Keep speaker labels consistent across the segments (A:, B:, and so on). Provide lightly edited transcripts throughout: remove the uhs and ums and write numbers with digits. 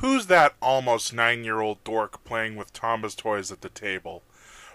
A: Who's that almost 9-year-old dork playing with Thomas toys at the table?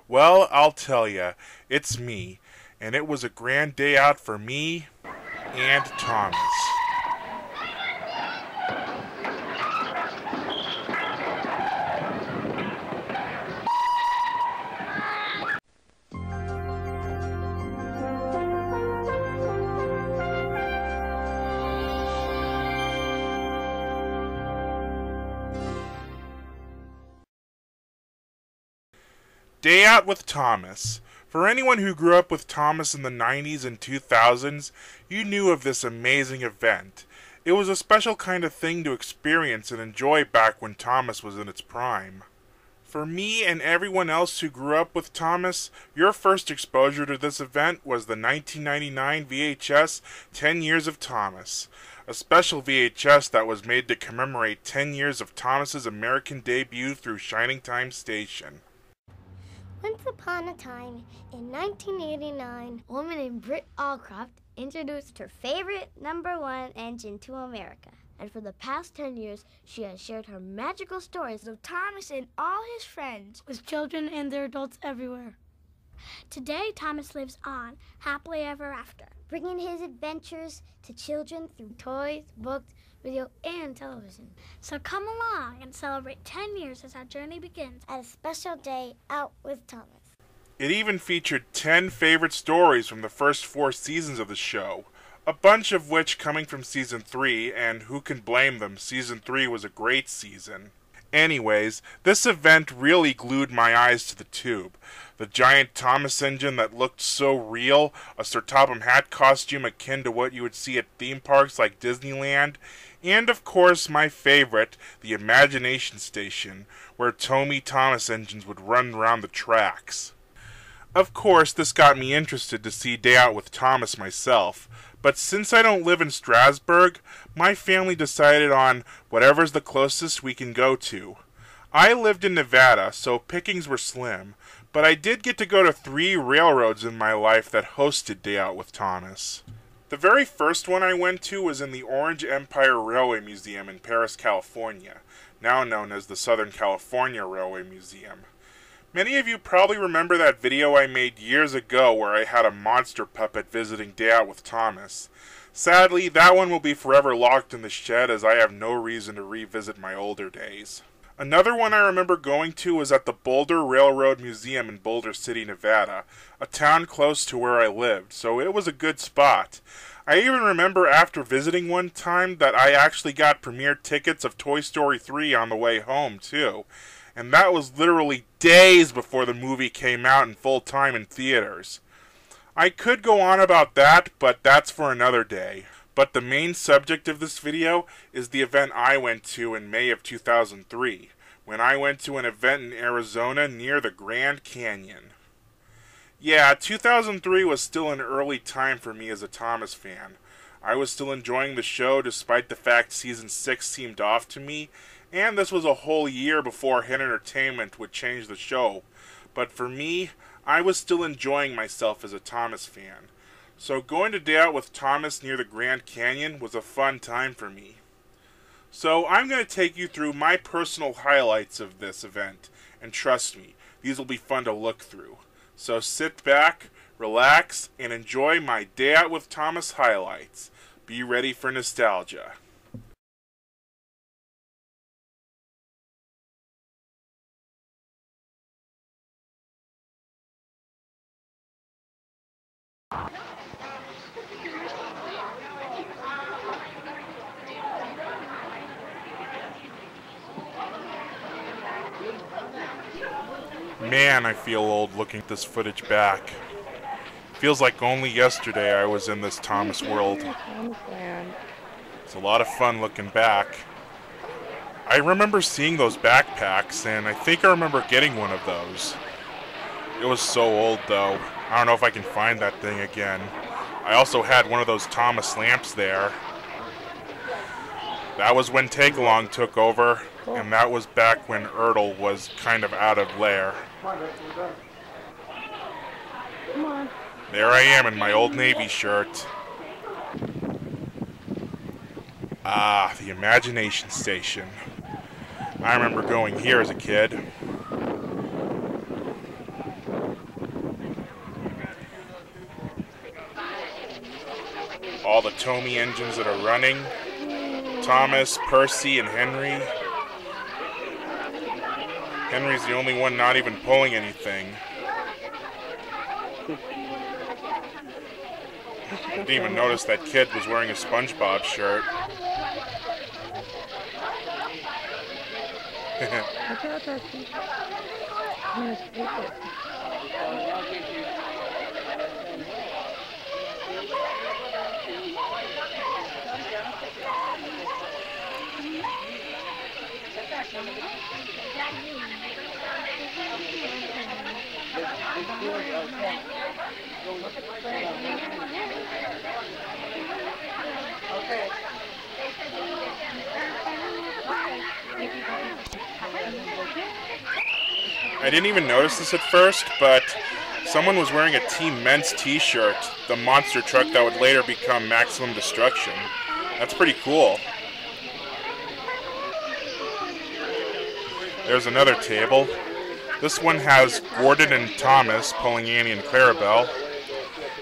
A: Well, I'll tell ya, it's me, and it was a grand day out for me and Thomas. Day Out with Thomas. For anyone who grew up with Thomas in the 90s and 2000s, you knew of this amazing event. It was a special kind of thing to experience and enjoy back when Thomas was in its prime. For me and everyone else who grew up with Thomas, your first exposure to this event was the 1999 VHS 10 Years of Thomas, a special VHS that was made to commemorate 10 years of Thomas's American debut through Shining Time Station.
B: Once upon a time, in 1989, a woman named Britt Allcroft introduced her favorite #1 engine to America. And for the past 10 years, she has shared her magical stories of Thomas and all his friends
C: with children and their adults everywhere.
D: Today, Thomas lives on, happily ever after,
B: bringing his adventures to children through toys, books, video, and television.
D: So come along and celebrate 10 years as our journey begins
B: at a special day out with Thomas.
A: It even featured 10 favorite stories from the first 4 seasons of the show, a bunch of which coming from Season 3, and who can blame them, Season 3 was a great season. Anyways, this event really glued my eyes to the tube. The giant Thomas engine that looked so real, a Sir Topham Hatt costume akin to what you would see at theme parks like Disneyland, and of course my favorite, the Imagination Station, where Tommy Thomas engines would run around the tracks. Of course, this got me interested to see Day Out with Thomas myself, but since I don't live in Strasbourg, my family decided on whatever's the closest we can go to. I lived in Nevada, so pickings were slim, but I did get to go to 3 railroads in my life that hosted Day Out with Thomas. The very first one I went to was in the Orange Empire Railway Museum in Paris, California, now known as the Southern California Railway Museum. Many of you probably remember that video I made years ago where I had a monster puppet visiting Day Out with Thomas. Sadly, that one will be forever locked in the shed as I have no reason to revisit my older days. Another one I remember going to was at the Boulder Railroad Museum in Boulder City, Nevada, a town close to where I lived, so it was a good spot. I even remember after visiting one time that I actually got premiere tickets of Toy Story 3 on the way home, too. And that was literally days before the movie came out in full time in theaters. I could go on about that, but that's for another day. But the main subject of this video is the event I went to in May of 2003, when I went to an event in Arizona near the Grand Canyon. Yeah, 2003 was still an early time for me as a Thomas fan. I was still enjoying the show despite the fact Season 6 seemed off to me, and this was a whole year before Hit Entertainment would change the show. But for me, I was still enjoying myself as a Thomas fan. So going to Day Out with Thomas near the Grand Canyon was a fun time for me. So I'm going to take you through my personal highlights of this event, and trust me, these will be fun to look through. So sit back, relax, and enjoy my Day Out with Thomas highlights. Be ready for nostalgia. Man, I feel old looking at this footage back. Feels like only yesterday I was in this Thomas world. It's a lot of fun looking back. I remember seeing those backpacks, and I think I remember getting one of those. It was so old, though. I don't know if I can find that thing again. I also had one of those Thomas lamps there. That was when Tagalong took over, and that was back when Ertl was kind of out of lair.
C: Come on.
A: There I am in my old Navy shirt. Ah, the Imagination Station. I remember going here as a kid. All the Tommy engines that are running. Thomas, Percy, and Henry. Henry's the only one not even pulling anything. I didn't even notice that kid was wearing a SpongeBob shirt. I didn't even notice this at first, but someone was wearing a Team Men's t-shirt, the monster truck that would later become Maximum Destruction. That's pretty cool. There's another table. This one has Gordon and Thomas pulling Annie and Clarabelle,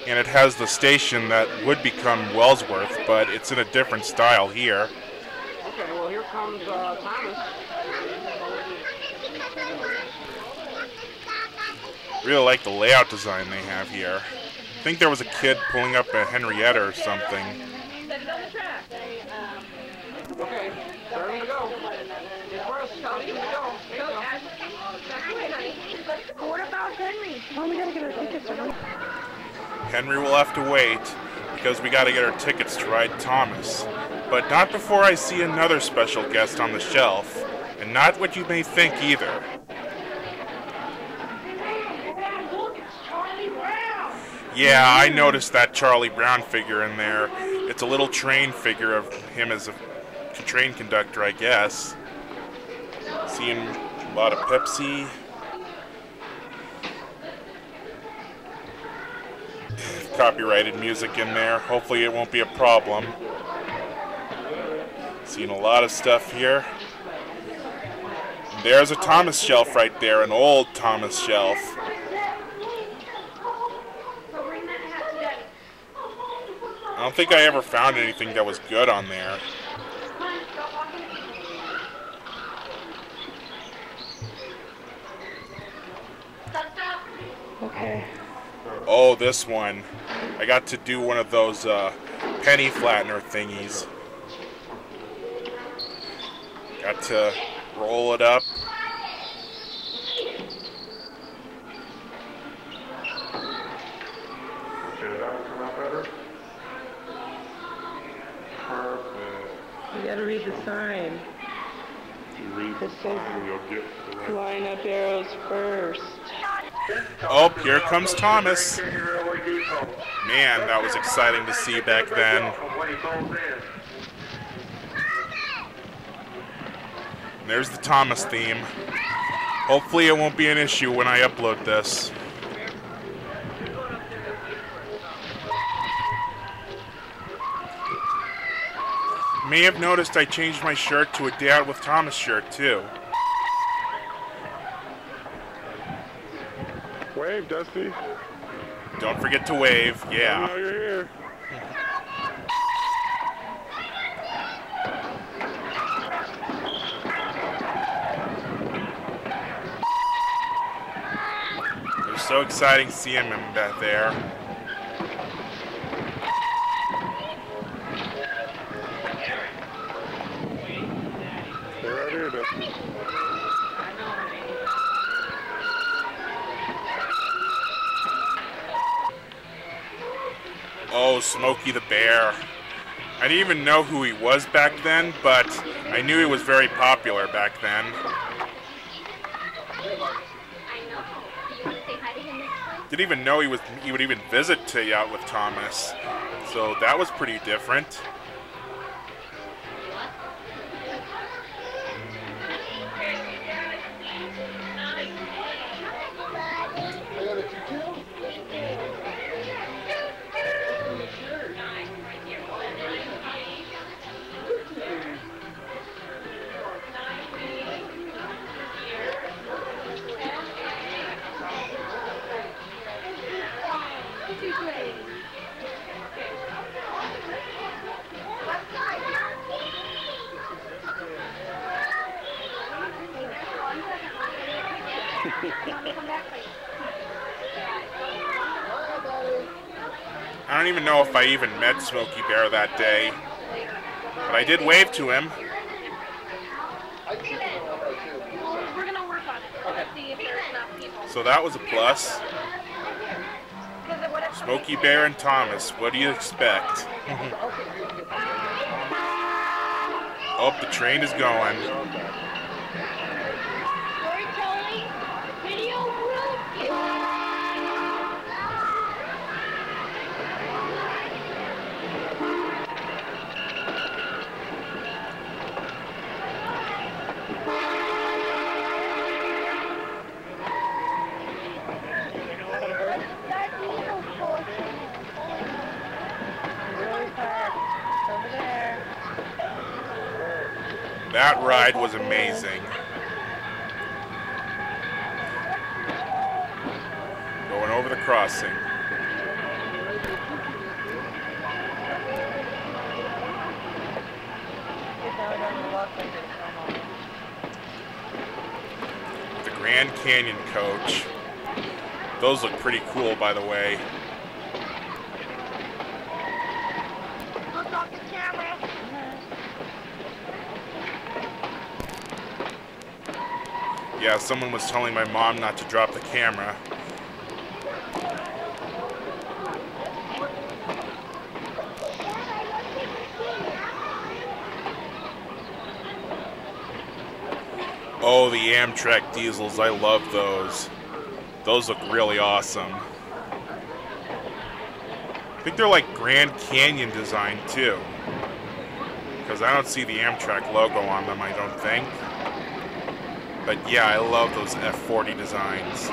A: and it has the station that would become Wellsworth, but it's in a different style here.
E: Okay, well here comes Thomas.
A: Really like the layout design they have here. I think there was a kid pulling up a Henrietta or something.
E: Okay, starting to go.
C: What about Henry? Oh, we gotta get our tickets.
A: Henry will have to wait, because we gotta get our tickets to ride Thomas. But not before I see another special guest on the shelf, and not what you may think either. Yeah, I noticed that Charlie Brown figure in there. It's a little train figure of him as a train conductor, I guess. Seeing a lot of Pepsi. Copyrighted music in there. Hopefully it won't be a problem. Seeing a lot of stuff here. There's a Thomas shelf right there, an old Thomas shelf. I don't think I ever found anything that was good on there.
C: Okay.
A: Oh, this one. I got to do one of those penny flattener thingies. Got to roll it up.
E: Did that come out better?
F: You gotta read the sign.
E: You read
F: It says
E: you'll get the right.
F: line up arrows first.
A: Oh, here comes Thomas. Man, that was exciting to see back then. There's the Thomas theme. Hopefully it won't be an issue when I upload this. You may have noticed I changed my shirt to a Day Out with Thomas shirt too.
E: Wave, Dusty.
A: Don't forget to wave, yeah.
E: Now you're here.
A: It was so exciting seeing him back there.
E: They're right here, Dusty.
A: Oh, Smokey the Bear. I didn't even know who he was back then, but I knew he was very popular back then. Didn't even know he would even visit Day Out with Thomas. So that was pretty different. don't even know if I even met Smokey Bear that day, but I did wave to him.
C: We're gonna work on it. Okay. See if there's enough people.
A: So that was a plus. Smokey Bear and Thomas, what do you expect? Oh, the train is going.
C: Storytelling, video group.
A: That ride was amazing. Going over the crossing. The Grand Canyon coach. Those look pretty cool, by the way.
C: Look off the camera.
A: Yeah, someone was telling my mom not to drop the camera. Oh, the Amtrak diesels, I love those. Those look really awesome. I think they're like Grand Canyon design too. Because I don't see the Amtrak logo on them, I don't think. But yeah, I love those F40 designs.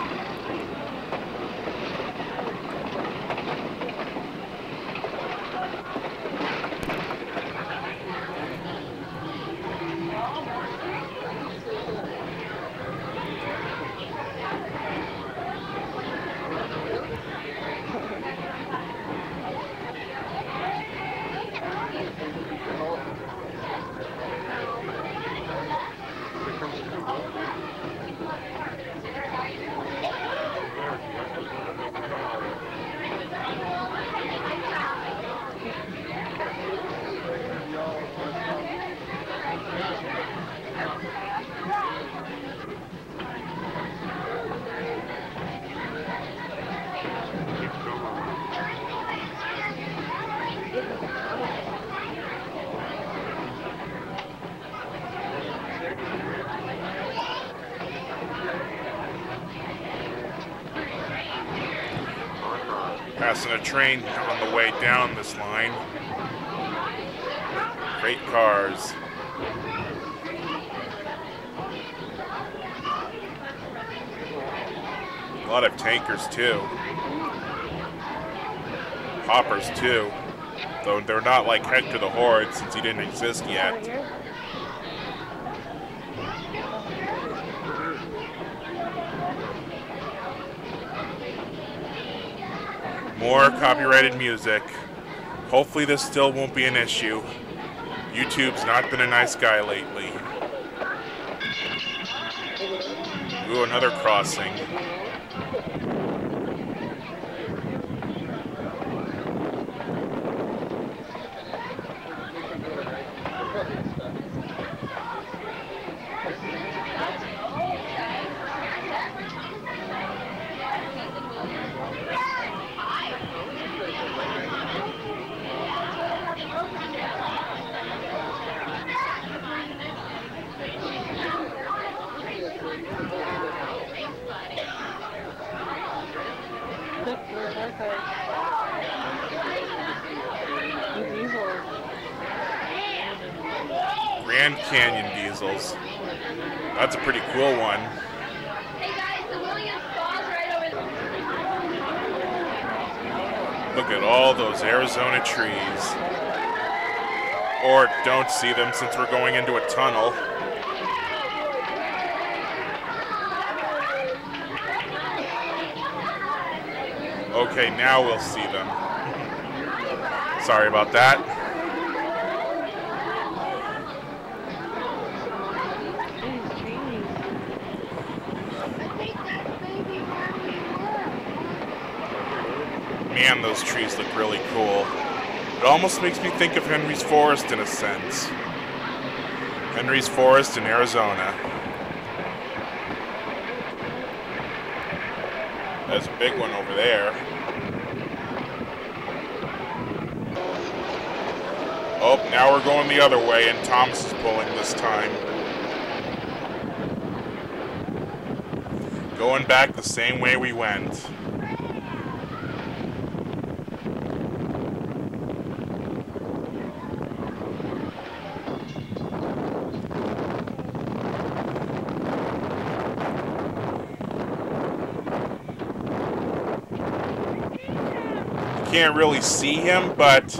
A: Passing a train on the way down this line. Great cars. A lot of tankers too. Hoppers too. Though they're not like Hector the Horde since he didn't exist yet. More copyrighted music. Hopefully this still won't be an issue. YouTube's not been a nice guy lately. Ooh, another crossing. Grand Canyon diesels. That's a pretty cool one. Look at all those Arizona trees. Or don't see them since we're going into a tunnel. Okay, now we'll see them. Sorry about that. Man, those trees look really cool. It almost makes me think of Henry's Forest in a sense. Henry's Forest in Arizona. There's a big one over there. Oh, now we're going the other way, and Thomas is pulling this time. Going back the same way we went. Can't really see him, but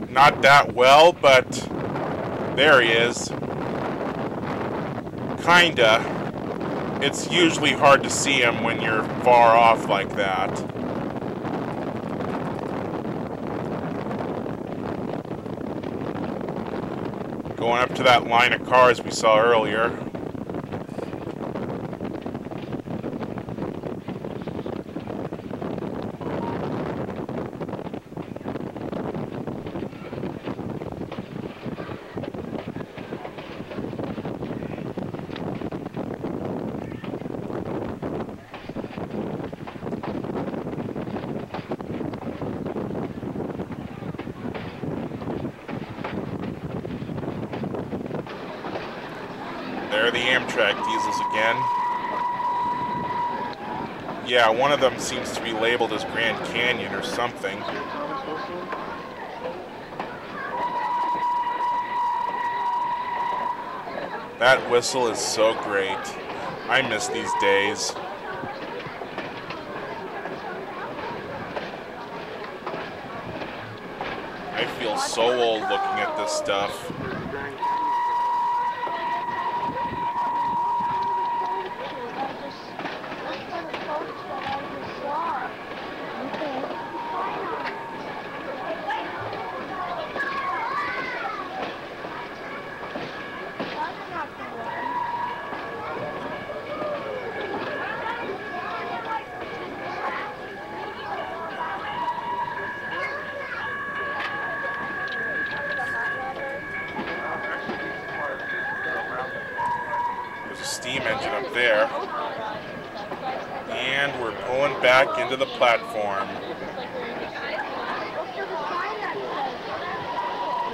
A: not that well, but there he is. Kinda. It's usually hard to see him when you're far off like that. Going up to that line of cars we saw earlier. There are the Amtrak diesels again. Yeah, one of them seems to be labeled as Grand Canyon or something. That whistle is so great. I miss these days. I feel so old looking at this stuff. Steam engine up there, and we're pulling back into the platform.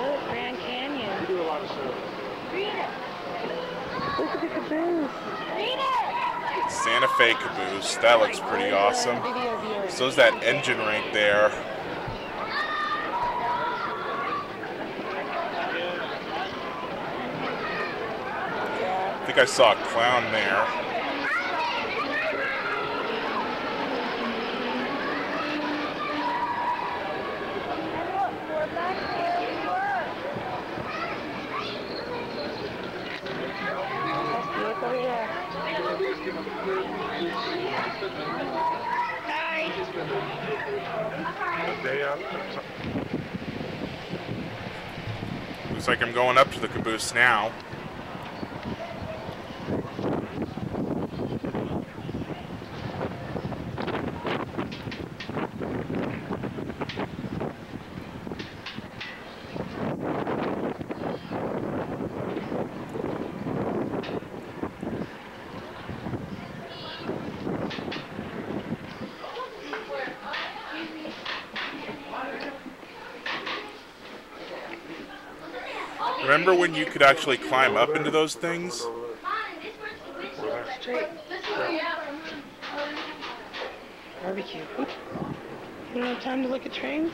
F: Look, Grand Canyon. Look at the caboose.
A: Santa Fe caboose, that looks pretty awesome. So's that engine right there. I think I saw a clown there.
F: Look over here.
A: Looks like I'm going up to the caboose now. Remember when you could actually climb up into those things?
F: Barbecue. You don't have time to look at trains?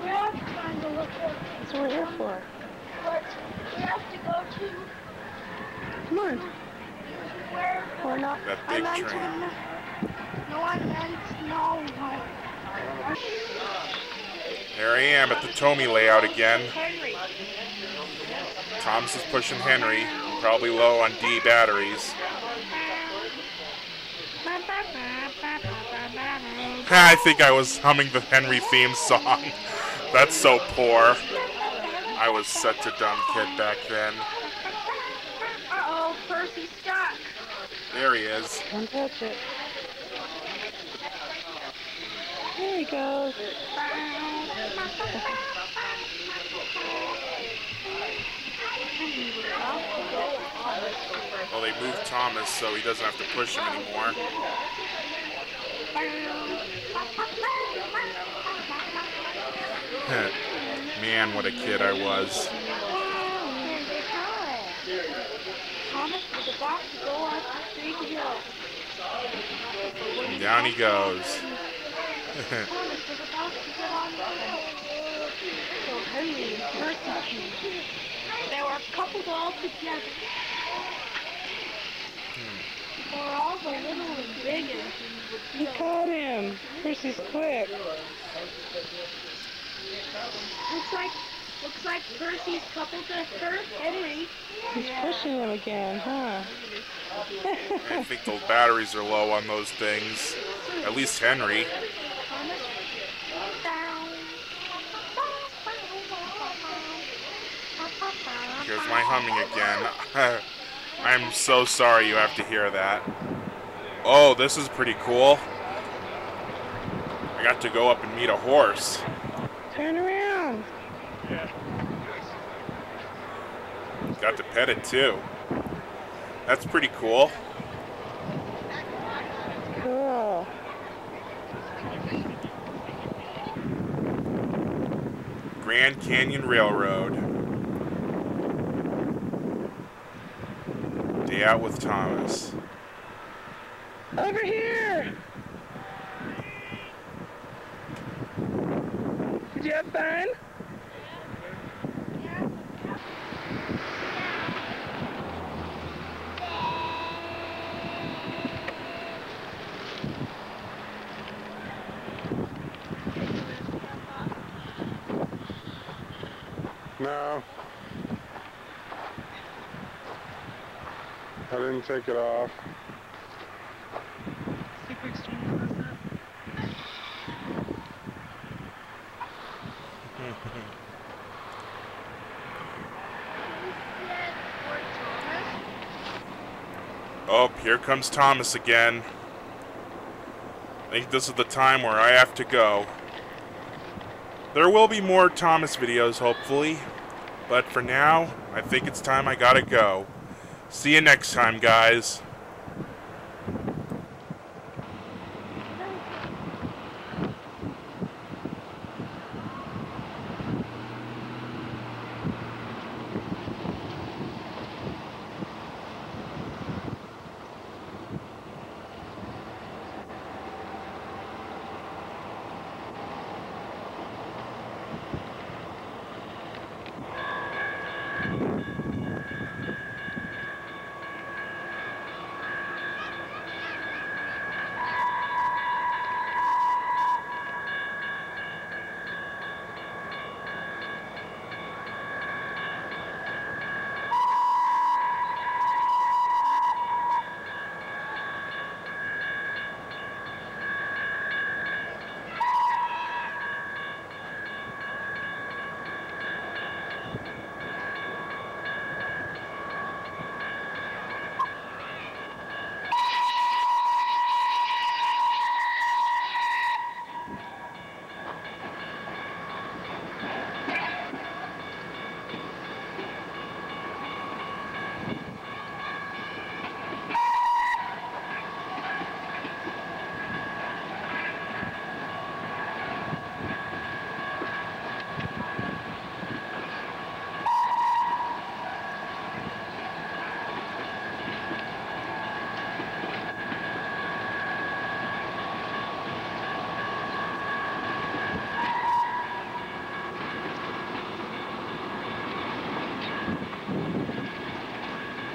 D: We are trying to look at
F: That's what we're here for.
D: what we have to go to.
F: Come on.
D: Where
F: Or not.
A: That
D: I
A: big
D: meant
A: train.
D: no, I meant no.
A: There I am at the Tommy layout again.
D: Henry.
A: Thomas is pushing Henry, probably low on D batteries. I think I was humming the Henry theme song. That's so poor. I was such a dumb kid back then.
D: Uh-oh, Percy's stuck.
A: There he is.
F: Don't touch it. There he goes.
A: Well, they moved Thomas so he doesn't have to push him anymore. Man, what a kid I was. And down he goes.
C: They were coupled all together. They were all the little and big and
F: He caught him. Percy's quick.
C: looks like Percy's coupled to Henry.
F: He's pushing him again, huh?
A: I think the batteries are low on those things. At least Henry. Here's my humming again. I'm so sorry you have to hear that. Oh, this is pretty cool. I got to go up and meet a horse.
F: Turn around.
A: Got to pet it too. That's pretty cool.
F: Cool.
A: Grand Canyon Railroad. Day out with Thomas.
F: Over here. Did you have fun?
E: No. I didn't take it off.
A: Oh, here comes Thomas again. I think this is the time where I have to go. There will be more Thomas videos, hopefully. But for now, I think it's time I gotta go. See you next time, guys.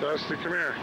E: Dusty, come here.